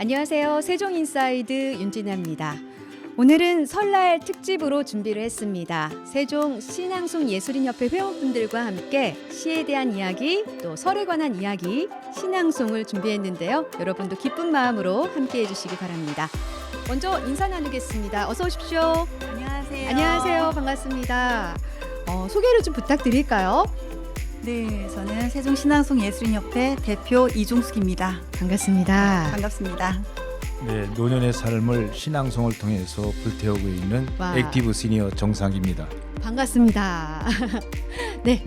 안녕하세요. 세종인사이드 윤진아입니다. 오늘은 설날 특집으로 준비를 했습니다. 세종 신앙송예술인협회 회원분들과 함께 시에 대한 이야기, 또 설에 관한 이야기, 신앙송을 준비했는데요. 여러분도 기쁜 마음으로 함께 해주시기 바랍니다. 먼저 인사 나누겠습니다. 어서 오십시오. 안녕하세요. 안녕하세요. 반갑습니다. 소개를 좀 부탁드릴까요? 네, 저는 세종신앙송예술인협회 대표 이종숙입니다. 반갑습니다. 반갑습니다. 네, 노년의 삶을 신앙송을 통해서 불태우고 있는 와. 액티브 시니어 정상입니다. 반갑습니다. 네,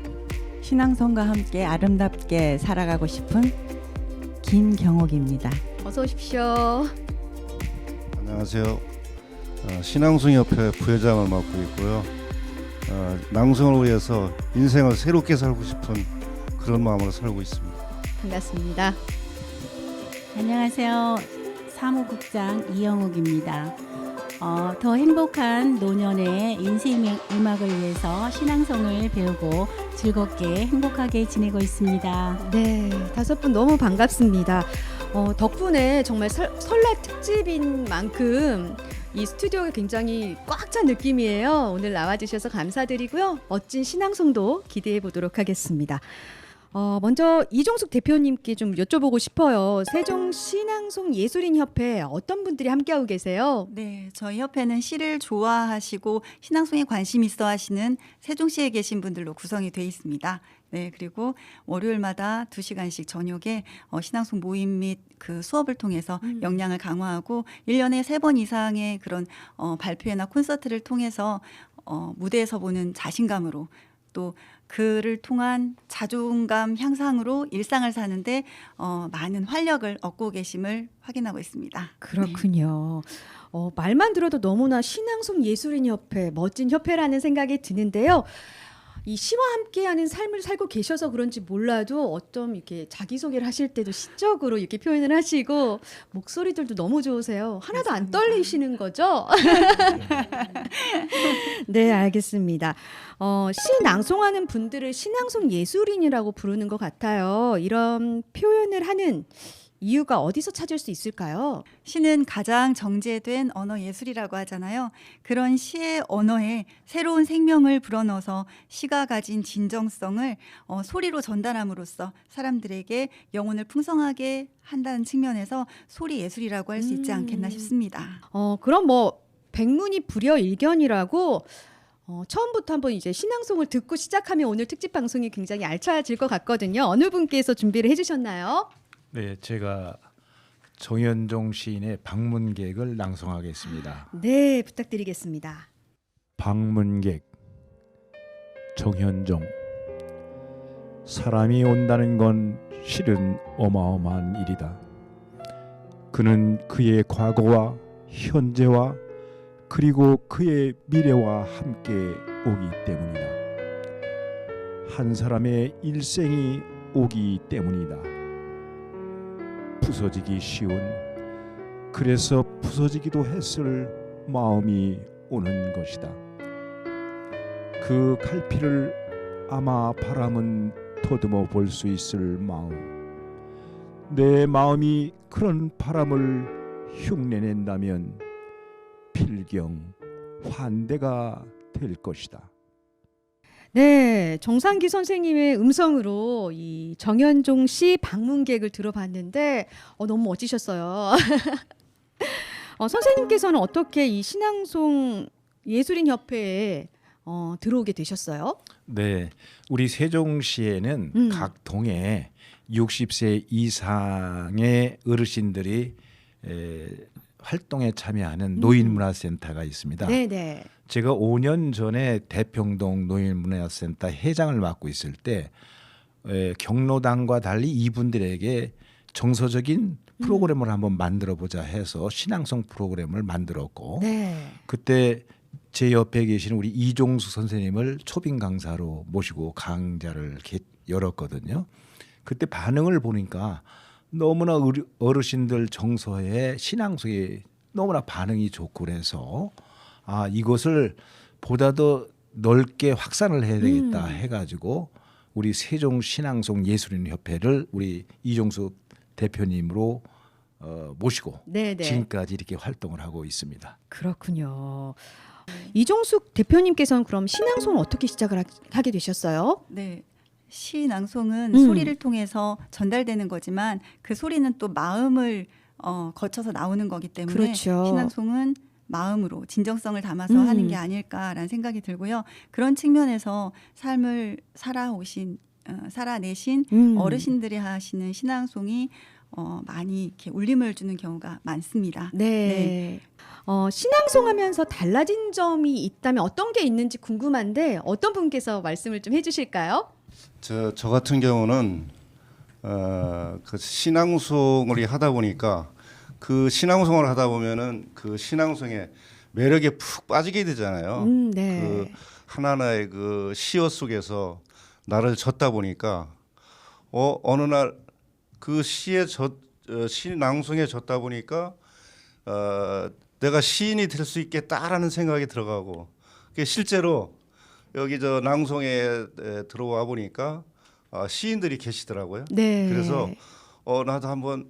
신앙송과 함께 아름답게 살아가고 싶은 김경옥입니다. 어서 오십시오. 안녕하세요. 신앙송협회 부회장을 맡고 있고요. 낭송을 위해서 인생을 새롭게 살고 싶은 그런 마음으로 살고 있습니다. 반갑습니다. 안녕하세요. 사무국장 이영욱입니다. 더 행복한 노년의 인생의 음악을 위해서 신앙송을 배우고 즐겁게 행복하게 지내고 있습니다. 네, 5분 너무 반갑습니다. 덕분에 정말 설날 특집인 만큼 이 스튜디오가 굉장히 꽉 찬 느낌이에요. 오늘 나와주셔서 감사드리고요. 멋진 신앙송도 기대해 보도록 하겠습니다. 먼저 이종숙 대표님께 좀 여쭤보고 싶어요. 세종 신앙송 예술인협회 어떤 분들이 함께하고 계세요? 네, 저희 협회는 시를 좋아하시고 신앙송에 관심 있어 하시는 세종시에 계신 분들로 구성이 되어 있습니다. 네, 그리고 월요일마다 2시간씩 저녁에 신앙송 모임 및 그 수업을 통해서 역량을 강화하고 1년에 3번 이상의 그런 발표회나 콘서트를 통해서 무대에서 보는 자신감으로 또 그를 통한 자존감 향상으로 일상을 사는데 많은 활력을 얻고 계심을 확인하고 있습니다. 그렇군요. 말만 들어도 너무나 신앙송 예술인협회 멋진 협회라는 생각이 드는데요. 이 시와 함께하는 삶을 살고 계셔서 그런지 몰라도 어쩜 이렇게 자기소개를 하실 때도 시적으로 이렇게 표현을 하시고 목소리들도 너무 좋으세요. 하나도 안 감사합니다. 떨리시는 거죠? 네, 알겠습니다. 시 낭송하는 분들을 신앙송 예술인이라고 부르는 것 같아요. 이런 표현을 하는 이유가 어디서 찾을 수 있을까요? 시는 가장 정제된 언어 예술이라고 하잖아요. 그런 시의 언어에 새로운 생명을 불어넣어서 시가 가진 진정성을 소리로 전달함으로써 사람들에게 영혼을 풍성하게 한다는 측면에서 소리 예술이라고 할 수 있지 않겠나 싶습니다. 그럼 뭐 백문이 불여일견이라고 처음부터 한번 이제 신앙송을 듣고 시작하면 오늘 특집 방송이 굉장히 알차질 것 같거든요. 어느 분께서 준비를 해주셨나요? 네, 제가 정현종 시인의 방문객을 낭송하겠습니다. 네, 부탁드리겠습니다. 방문객 정현종. 사람이 온다는 건 실은 어마어마한 일이다. 그는 그의 과거와 현재와 그리고 그의 미래와 함께 오기 때문이다. 한 사람의 일생이 오기 때문이다. 부서지기 쉬운, 그래서 부서지기도 했을 마음이 오는 것이다. 그 갈피를 아마 바람은 더듬어 볼 수 있을 마음, 내 마음이 그런 바람을 흉내낸다면 필경 환대가 될 것이다. 네, 정상기 선생님의 음성으로 이 정현종 씨 방문객을 들어봤는데 너무 멋지셨어요. 선생님께서는 어떻게 이 신앙송 예술인협회에 들어오게 되셨어요? 네, 우리 세종시에는 각 동에 60세 이상의 어르신들이 활동에 참여하는 노인문화센터가 있습니다. 네네. 제가 5년 전에 대평동 노인문화센터 회장을 맡고 있을 때 경로당과 달리 이분들에게 정서적인 프로그램을 한번 만들어보자 해서 신앙송 프로그램을 만들었고 네. 그때 제 옆에 계시는 우리 이종수 선생님을 초빙 강사로 모시고 강좌를 열었거든요. 그때 반응을 보니까 너무나 어르신들 정서에 신앙송에 너무나 반응이 좋고 그래서 이것을 보다 더 넓게 확산을 해야 되겠다 해가지고 우리 세종신앙송 예술인협회를 우리 이종수 대표님으로 모시고 네네. 지금까지 이렇게 활동을 하고 있습니다. 그렇군요. 이종숙 대표님께서는 그럼 신앙송을 어떻게 시작을 하게 되셨어요? 네. 시 낭송은 음. 소리를 통해서 전달되는 거지만 그 소리는 또 마음을 거쳐서 나오는 거기 때문에 그렇죠. 신앙송은 마음으로 진정성을 담아서 음. 하는 게 아닐까라는 생각이 들고요. 그런 측면에서 삶을 살아내신 어르신들이 하시는 신앙송이 많이 이렇게 울림을 주는 경우가 많습니다. 네. 신앙송 하면서 달라진 점이 있다면 어떤 게 있는지 궁금한데 어떤 분께서 말씀을 좀 해주실까요? 저 같은 경우는 그 신앙송을 하다 보니까 그 신앙송을 하다 보면은 그 신앙송의 매력에 푹 빠지게 되잖아요. 네. 그 하나하나의 그 시어 속에서 나를 젓다 보니까 어느 날 그 신앙송에 젓다 보니까 내가 시인이 될 수 있겠다라는 생각이 들어가고 그게 실제로 여기 저 낭송에 들어와 보니까 시인들이 계시더라고요. 네. 그래서 나도 한번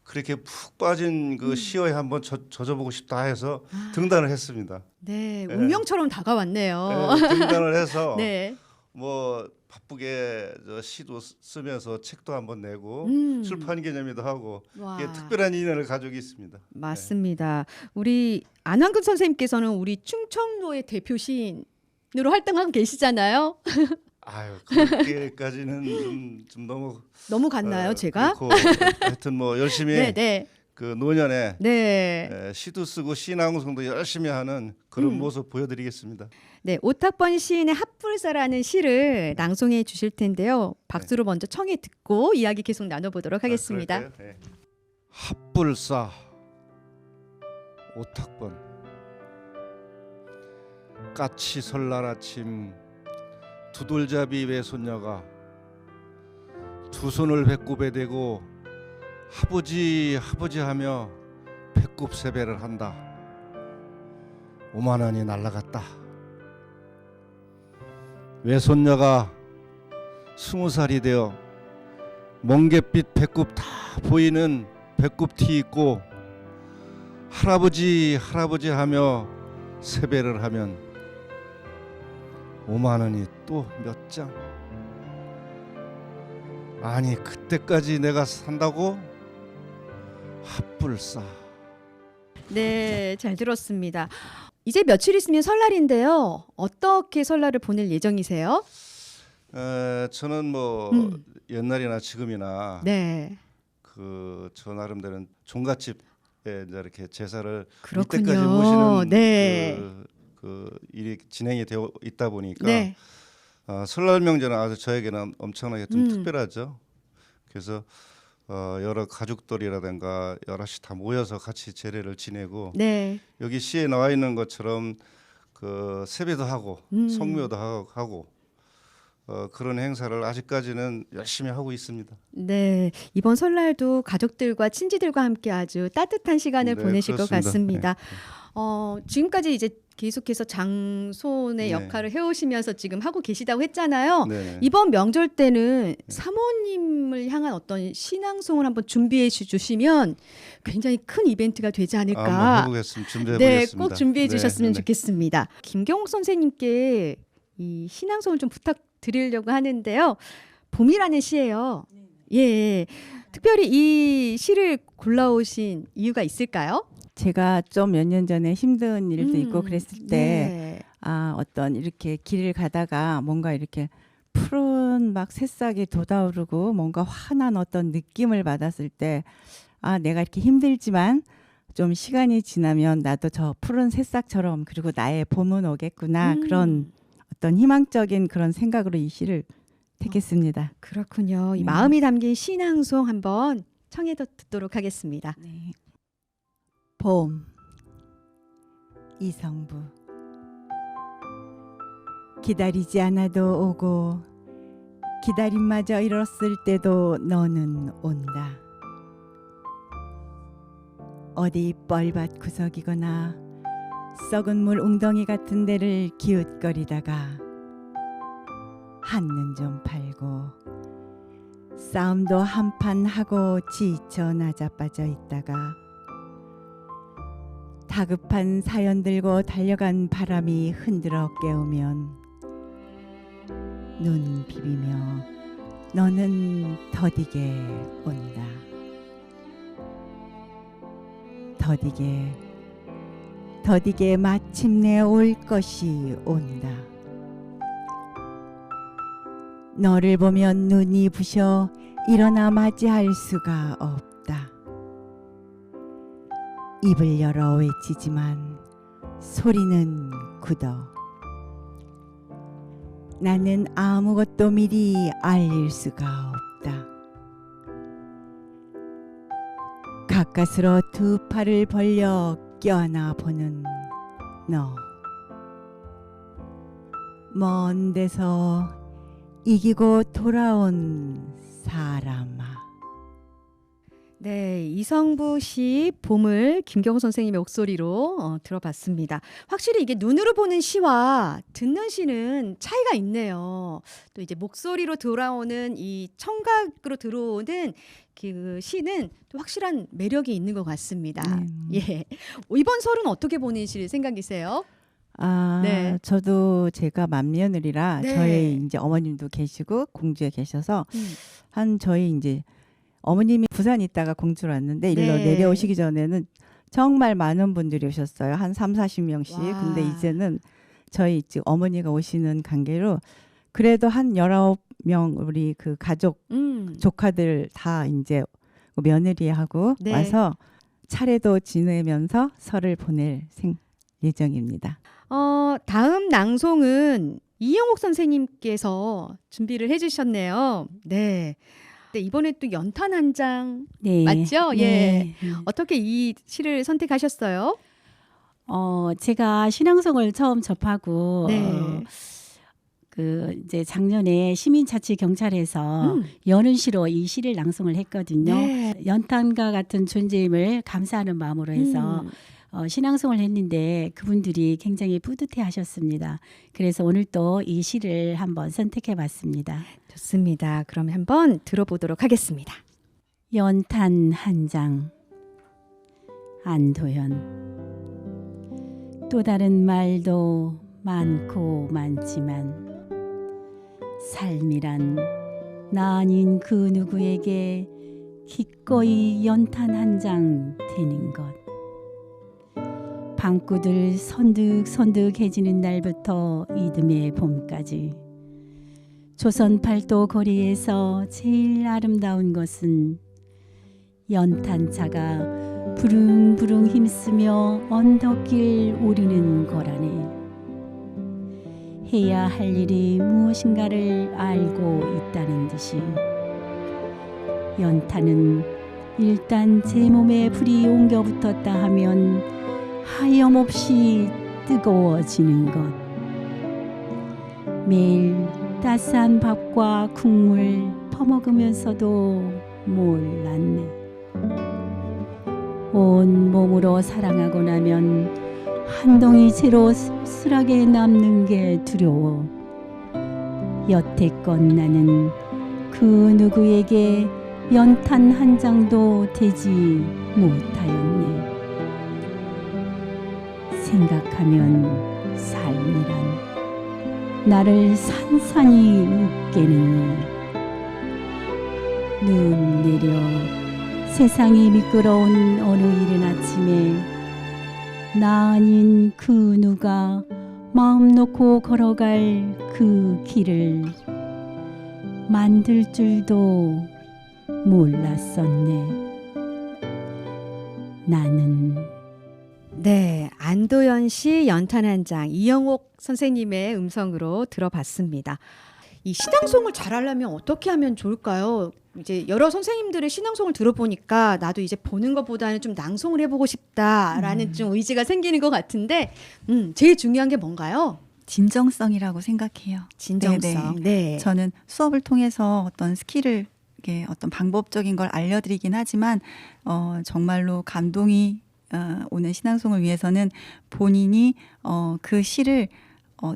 그렇게 푹 빠진 그 시어에 한번 젖어보고 싶다 해서 등단을 했습니다. 네. 네. 운명처럼 다가왔네요. 네, 등단을 해서 네. 뭐 바쁘게 저 시도 쓰면서 책도 한번 내고 출판 기념회도 하고 와. 이게 특별한 인연을 가지고 있습니다. 맞습니다. 우리 안환근 선생님께서는 우리 충청도의 대표 시인으로 활동하고 계시잖아요. 아유 그렇게까지는 좀 너무 너무 갔나요, 제가? 그렇고 하여튼 뭐 열심히 네, 네. 그 노년에 네. 시도 쓰고 시낭송도 열심히 하는 그런 모습 보여드리겠습니다. 네, 오탁번 시인의 핫불사라는 시를 낭송해 주실 텐데요. 박수로 먼저 청해 듣고 이야기 계속 나눠보도록 하겠습니다. 그럴까요? 네. 핫불사 오탁번 까치 설날 아침 두돌잡이 외손녀가 두 손을 배꼽에 대고 아버지 아버지 하며 배꼽 세배를 한다. 5만 원이 날라갔다. 외손녀가 20살이 되어 멍갯빛 배꼽 다 보이는 배꼽티 입고 할아버지 할아버지 하며 세배를 하면 5만 원이 또 몇 장? 아니 그때까지 내가 산다고? 핫불싸. 네, 잘 들었습니다. 이제 며칠 있으면 설날인데요. 어떻게 설날을 보낼 예정이세요? 저는 뭐 옛날이나 지금이나 네, 저 나름대로는 종갓집에 이제 이렇게 제사를 그렇군요. 이때까지 모시는 네. 그 일이 진행이 되어 있다 보니까 네, 설날 명절은 아주 저에게는 엄청나게 좀 음. 특별하죠. 그래서 여러 가족들이라든가 여럿이 다 모여서 같이 제례를 지내고 네, 여기 시에 나와 있는 것처럼 그 세배도 하고 성묘도 하고 그런 행사를 아직까지는 열심히 하고 있습니다. 네. 이번 설날도 가족들과 친지들과 함께 아주 따뜻한 시간을 네, 보내실 것 그렇습니다. 같습니다. 지금까지 이제 계속해서 장손의 네. 역할을 해오시면서 지금 하고 계시다고 했잖아요. 네. 이번 명절 때는 사모님을 향한 어떤 신앙송을 한번 준비해 주시면 굉장히 큰 이벤트가 되지 않을까. 한번 해보겠습니다. 준비해 네, 보겠습니다. 꼭 준비해 주셨으면 네. 좋겠습니다. 김경옥 선생님께 이 신앙송을 좀 부탁드리려고 하는데요. 봄이라는 시예요. 예, 특별히 이 시를 골라오신 이유가 있을까요? 제가 좀 몇 년 전에 힘든 일도 있고 그랬을 때 네. 어떤 이렇게 길을 가다가 뭔가 이렇게 푸른 막 새싹이 돋아오르고 뭔가 환한 어떤 느낌을 받았을 때 내가 이렇게 힘들지만 좀 시간이 지나면 나도 저 푸른 새싹처럼 그리고 나의 봄은 오겠구나 그런 어떤 희망적인 그런 생각으로 이 시를 택했습니다. 그렇군요. 이 네. 마음이 담긴 신앙송 한번 청해 듣도록 하겠습니다. 네. 봄 이성부 기다리지 않아도 오고 기다림마저 잃었을 때도 너는 온다. 어디 뻘밭 구석이거나 썩은 물 웅덩이 같은 데를 기웃거리다가 한눈 좀 팔고 싸움도 한판 하고 지쳐 나자빠져 있다가 다급한 사연 들고 달려간 바람이 흔들어 깨우면 눈 비비며 너는 더디게 온다. 더디게 마침내 올 것이 온다. 너를 보면 눈이 부셔 일어나 맞이할 수가 없다. 입을 열어 외치지만 소리는 굳어. 나는 아무것도 미리 알릴 수가 없다. 가까스로 두 팔을 벌려 껴안아 보는 너. 먼 데서 이기고 돌아온 사람아. 네, 이성부 시 봄을 김경호 선생님의 목소리로 들어봤습니다. 확실히 이게 눈으로 보는 시와 듣는 시는 차이가 있네요. 또 이제 목소리로 돌아오는 이 청각으로 들어오는 그 시는 또 확실한 매력이 있는 것 같습니다. 예, 이번 설은 어떻게 보내실 생각이세요? 네. 저도 제가 맏며느리라 네. 저희 이제 어머님도 계시고 공주에 계셔서 한 저희 이제 어머님이 부산에 있다가 공주로 왔는데 일로 네. 내려오시기 전에는 정말 많은 분들이 오셨어요. 한 30-40명씩. 와. 근데 이제는 저희 지금 어머니가 오시는 관계로 그래도 한 19명 우리 그 가족 조카들 다 이제 며느리하고 네. 와서 차례도 지내면서 설을 보낼 예정입니다. 다음 낭송은 이영옥 선생님께서 준비를 해주셨네요. 네. 네, 이번에 또 연탄 한 장 네. 맞죠? 예. 네. 어떻게 이 시를 선택하셨어요? 제가 신앙송을 처음 접하고 네. 그 이제 작년에 시민자치경찰에서 여는 시로 이 시를 낭송을 했거든요. 네. 연탄과 같은 존재임을 감사하는 마음으로 해서 신앙송을 했는데 그분들이 굉장히 뿌듯해 하셨습니다. 그래서 오늘 또 이 시를 한번 선택해 봤습니다. 좋습니다. 그럼 한번 들어보도록 하겠습니다. 연탄 한 장 안도현. 또 다른 말도 많고 많지만 삶이란 나 아닌 그 누구에게 기꺼이 연탄 한 장 되는 것. 방구들 선득선득해지는 날부터 이듬해 봄까지 조선 팔도 거리에서 제일 아름다운 것은 연탄차가 부릉부릉 힘쓰며 언덕길 오르는 거라네. 해야 할 일이 무엇인가를 알고 있다는 듯이 연탄은 일단 제 몸에 불이 옮겨 붙었다 하면 하염없이 뜨거워지는 것. 매일 따스한 밥과 국물 퍼먹으면서도 몰랐네. 온 몸으로 사랑하고 나면 한 덩이 채로 쓸쓸하게 남는 게 두려워. 여태껏 나는 그 누구에게 연탄 한 장도 되지 못하였네. 생각하면 삶이란 나를 산산이 웃게는 눈 내려 세상이 미끄러운 어느 이른 아침에 나 아닌 그 누가 마음 놓고 걸어갈 그 길을 만들 줄도 몰랐었네. 나는 네, 안도현 씨 연탄 한 장 이영옥 선생님의 음성으로 들어봤습니다. 이 신앙송을 잘하려면 어떻게 하면 좋을까요? 이제 여러 선생님들의 신앙송을 들어보니까 나도 이제 보는 것보다는 좀 낭송을 해보고 싶다라는 좀 의지가 생기는 것 같은데 제일 중요한 게 뭔가요? 진정성이라고 생각해요. 진정성. 네. 저는 수업을 통해서 어떤 스킬을 이게 어떤 방법적인 걸 알려드리긴 하지만 정말로 감동이 오는 신앙송을 위해서는 본인이 그 시를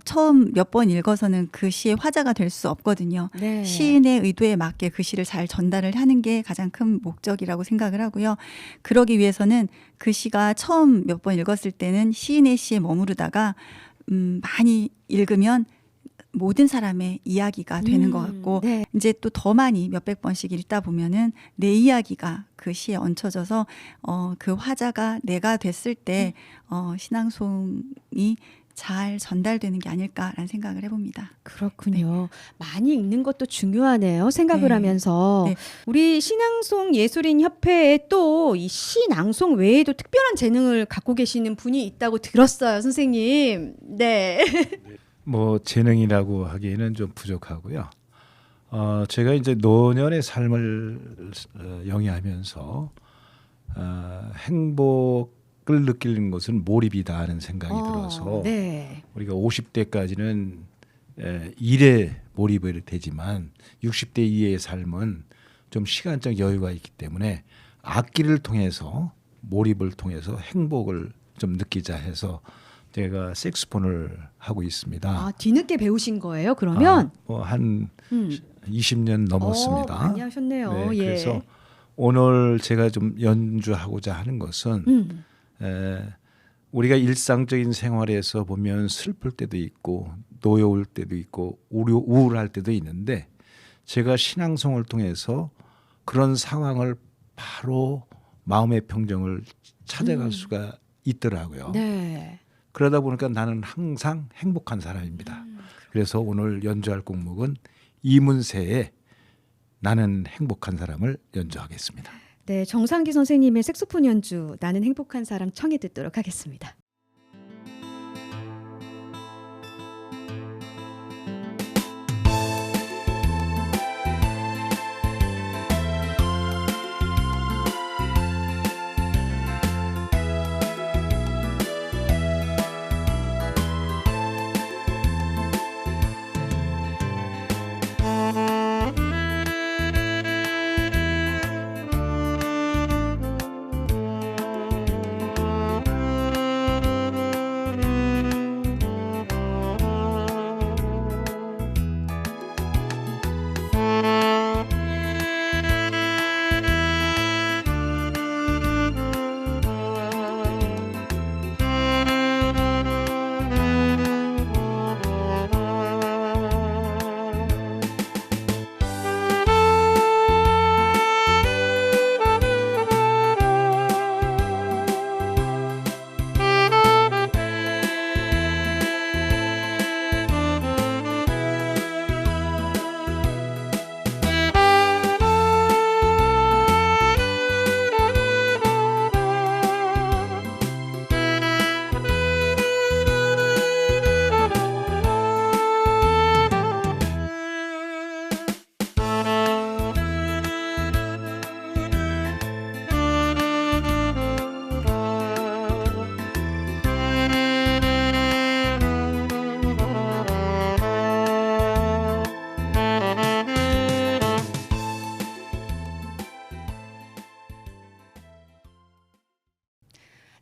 처음 몇 번 읽어서는 그 시의 화자가 될 수 없거든요. 네. 시인의 의도에 맞게 그 시를 잘 전달을 하는 게 가장 큰 목적이라고 생각을 하고요. 그러기 위해서는 그 시가 처음 몇 번 읽었을 때는 시인의 시에 머무르다가 많이 읽으면 모든 사람의 이야기가 되는 것 같고 네. 이제 또 더 많이 몇백 번씩 읽다 보면은 내 이야기가 그 시에 얹혀져서 그 화자가 내가 됐을 때 신앙송이 잘 전달되는 게 아닐까라는 생각을 해봅니다. 그렇군요. 많이 읽는 것도 중요하네요. 생각을 네. 하면서 네. 우리 신앙송 예술인 협회에 또 이 시낭송 외에도 특별한 재능을 갖고 계시는 분이 있다고 들었어요, 선생님. 네. 뭐 재능이라고 하기에는 좀 부족하고요. 제가 이제 노년의 삶을 영위하면서 행복을 느끼는 것은 몰입이다 하는 생각이 들어서 네. 우리가 50대까지는 일에 몰입이 되지만 60대 이후의 삶은 좀 시간적 여유가 있기 때문에 악기를 통해서 몰입을 통해서 행복을 좀 느끼자 해서 제가 색소폰을 하고 있습니다. 아, 뒤늦게 배우신 거예요, 그러면? 한 20년 넘었습니다. 많이 하셨네요. 네, 예. 그래서 오늘 제가 좀 연주하고자 하는 것은 우리가 일상적인 생활에서 보면 슬플 때도 있고 노여울 때도 있고 우울할 때도 있는데 제가 신앙송을 통해서 그런 상황을 바로 마음의 평정을 찾아갈 수가 있더라고요. 네. 그러다 보니까 나는 항상 행복한 사람입니다. 그래서 오늘 연주할 곡목은 이문세의 나는 행복한 사람을 연주하겠습니다. 네, 정상기 선생님의 색소폰 연주 나는 행복한 사람 청해 듣도록 하겠습니다.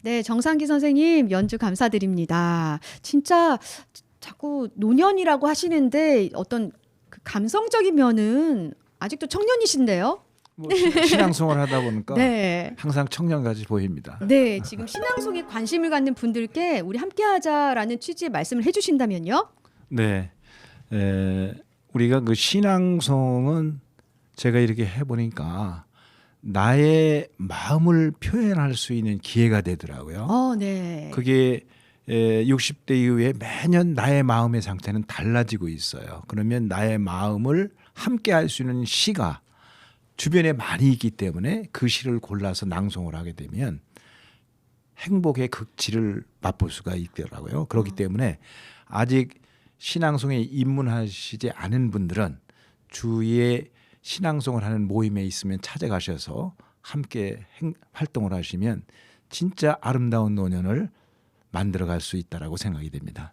네, 정상기 선생님 연주 감사드립니다. 진짜 자꾸 노년이라고 하시는데 어떤 그 감성적인 면은 아직도 청년이신데요? 뭐 신앙송을 하다 보니까 네. 항상 청년같이 보입니다. 네, 지금 신앙송에 관심을 갖는 분들께 우리 함께하자라는 취지의 말씀을 해주신다면요? 네, 우리가 그 신앙송은 제가 이렇게 해보니까 나의 마음을 표현할 수 있는 기회가 되더라고요. 네. 그게 60대 이후에 매년 나의 마음의 상태는 달라지고 있어요. 그러면 나의 마음을 함께 할 수 있는 시가 주변에 많이 있기 때문에 그 시를 골라서 낭송을 하게 되면 행복의 극치를 맛볼 수가 있더라고요. 그렇기 때문에 아직 신앙송에 입문하시지 않은 분들은 주위에 신앙송을 하는 모임에 있으면 찾아가셔서 함께 활동을 하시면 진짜 아름다운 노년을 만들어갈 수 있다라고 생각이 됩니다.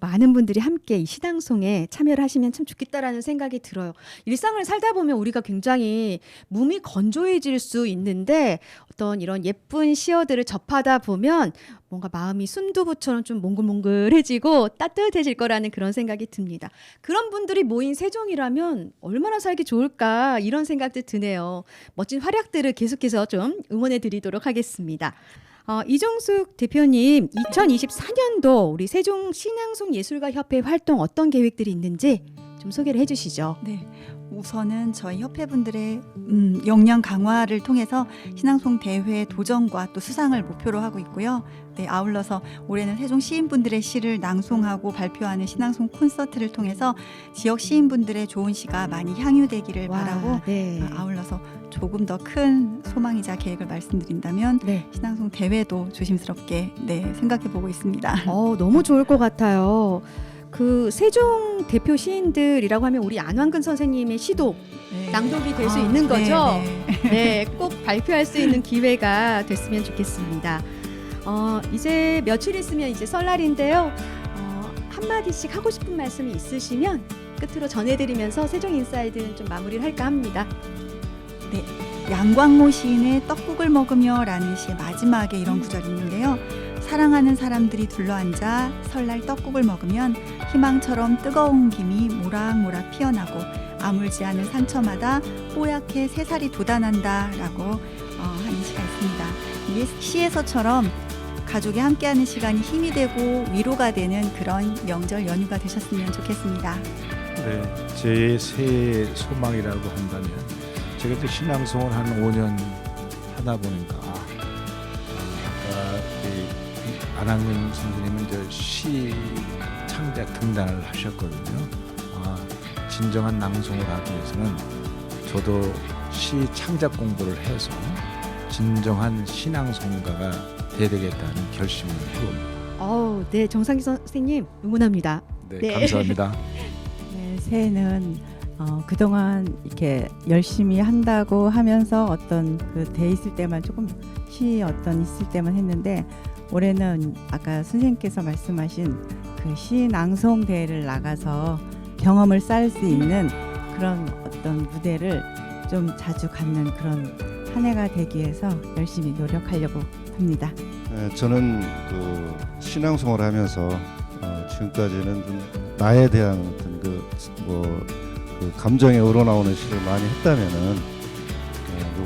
많은 분들이 함께 이 신앙송에 참여를 하시면 참 좋겠다라는 생각이 들어요. 일상을 살다 보면 우리가 굉장히 몸이 건조해질 수 있는데 어떤 이런 예쁜 시어들을 접하다 보면 뭔가 마음이 순두부처럼 좀 몽글몽글해지고 따뜻해질 거라는 그런 생각이 듭니다. 그런 분들이 모인 세종이라면 얼마나 살기 좋을까 이런 생각도 드네요. 멋진 활약들을 계속해서 좀 응원해 드리도록 하겠습니다. 이종숙 대표님, 2024년도 우리 세종 신앙송 예술가 협회 활동 어떤 계획들이 있는지 좀 소개를 해주시죠. 네, 우선은 저희 협회분들의 역량 강화를 통해서 신앙송 대회 도전과 또 수상을 목표로 하고 있고요. 네, 아울러서 올해는 세종 시인분들의 시를 낭송하고 발표하는 신앙송 콘서트를 통해서 지역 시인분들의 좋은 시가 많이 향유되기를 바라고 네. 아울러서 조금 더 큰 소망이자 계획을 말씀드린다면 네. 신앙송 대회도 조심스럽게 생각해 보고 있습니다. 너무 좋을 것 같아요. 그 세종 대표 시인들이라고 하면 우리 안완근 선생님의 시도 네. 낭독이 될 수 있는 거죠. 네. 네, 꼭 발표할 수 있는 기회가 됐으면 좋겠습니다. 이제 며칠 있으면 이제 설날인데요. 한마디씩 하고 싶은 말씀이 있으시면 끝으로 전해드리면서 세종 인사이드는 좀 마무리를 할까 합니다. 네, 양광모 시인의 떡국을 먹으며라는 시의 마지막에 이런 구절이 있는데요. 사랑하는 사람들이 둘러앉아 설날 떡국을 먹으면 희망처럼 뜨거운 김이 모락모락 피어나고 아물지 않은 상처마다 뽀얗게 새살이 돋아난다라고 하는 시가 있습니다. 이게 시에서처럼 가족이 함께하는 시간이 힘이 되고 위로가 되는 그런 명절 연휴가 되셨으면 좋겠습니다. 네, 제 새해 소망이라고 한다면 제가 이제 신앙송을 한 5년 하다 보니까 아까 안학민 선생님은 저 시 창작 등단을 하셨거든요. 진정한 낭송을 하기 위해서는 저도 시 창작 공부를 해서 진정한 신앙송가가 돼야 되겠다는 결심을 해봅니다. 네, 정상기 선생님 응원합니다. 네, 네. 감사합니다. 네, 새해는 그동안 이렇게 열심히 한다고 하면서 어떤 그 돼 있을 때만 조금 있을 때만 했는데 올해는 아까 선생님께서 말씀하신 그 시 낭송 대회를 나가서 경험을 쌓을 수 있는 그런 어떤 무대를 좀 자주 갖는 그런 한 해가 되기 위해서 열심히 노력하려고 합니다. 네, 저는 그 신앙송을 하면서 지금까지는 좀 나에 대한 어떤 그 감정에 우러나오는 시를 많이 했다면은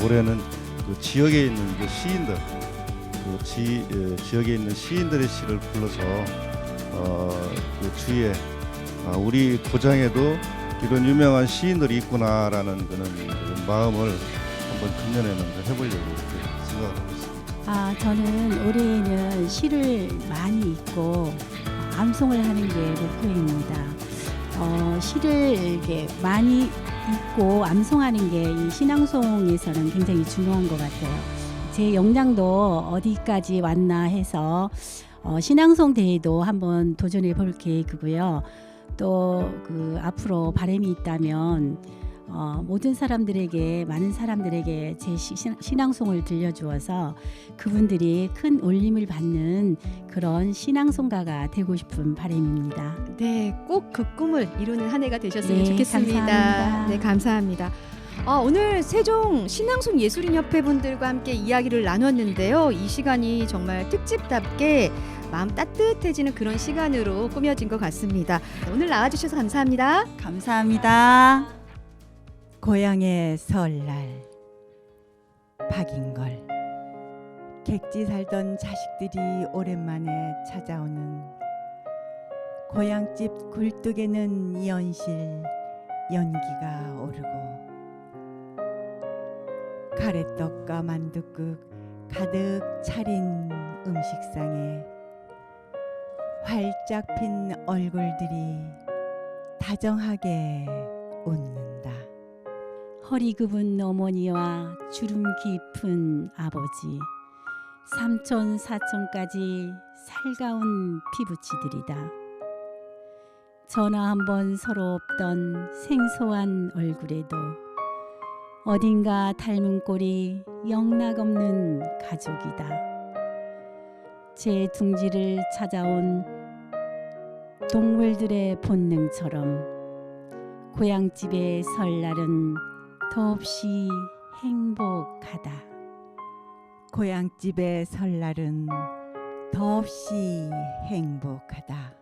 올해는 그 지역에 있는 그 시인들, 지역에 있는 시인들의 시를 불러서 그 주위에 우리 고장에도 이런 유명한 시인들이 있구나라는 그런 마음을 한번 금년에는 해보려고 이렇게 생각을 하고 있습니다. 저는 올해에는 시를 많이 읽고 암송을 하는 게 목표입니다. 시를 이렇게 많이 읽고 암송하는 게 이 신앙송에서는 굉장히 중요한 것 같아요. 제 역량도 어디까지 왔나 해서 신앙송 대회도 한번 도전해 볼 계획이고요. 또 그 앞으로 바람이 있다면 모든 사람들에게, 많은 사람들에게 제 신앙송을 들려주어서 그분들이 큰 울림을 받는 그런 신앙송가가 되고 싶은 바람입니다. 네, 꼭 그 꿈을 이루는 한 해가 되셨으면 네, 좋겠습니다. 감사합니다. 네, 감사합니다. 오늘 세종 신앙송 예술인협회 분들과 함께 이야기를 나눴는데요. 이 시간이 정말 특집답게 마음 따뜻해지는 그런 시간으로 꾸며진 것 같습니다. 오늘 나와주셔서 감사합니다. 감사합니다. 고향의 설날 박인걸 객지 살던 자식들이 오랜만에 찾아오는 고향집 굴뚝에는 연실 연기가 오르고 가래떡과 만둣국 가득 차린 음식상에 활짝 핀 얼굴들이 다정하게 웃는다. 허리 굽은 어머니와 주름 깊은 아버지, 삼촌 사촌까지 살가운 피부치들이다. 전화 한 번 서로 없던 생소한 얼굴에도 어딘가 닮은 꼴이 영락없는 가족이다. 제 둥지를 찾아온 동물들의 본능처럼 고향집에 설날은 더없이 행복하다. 고향집의 설날은 더없이 행복하다.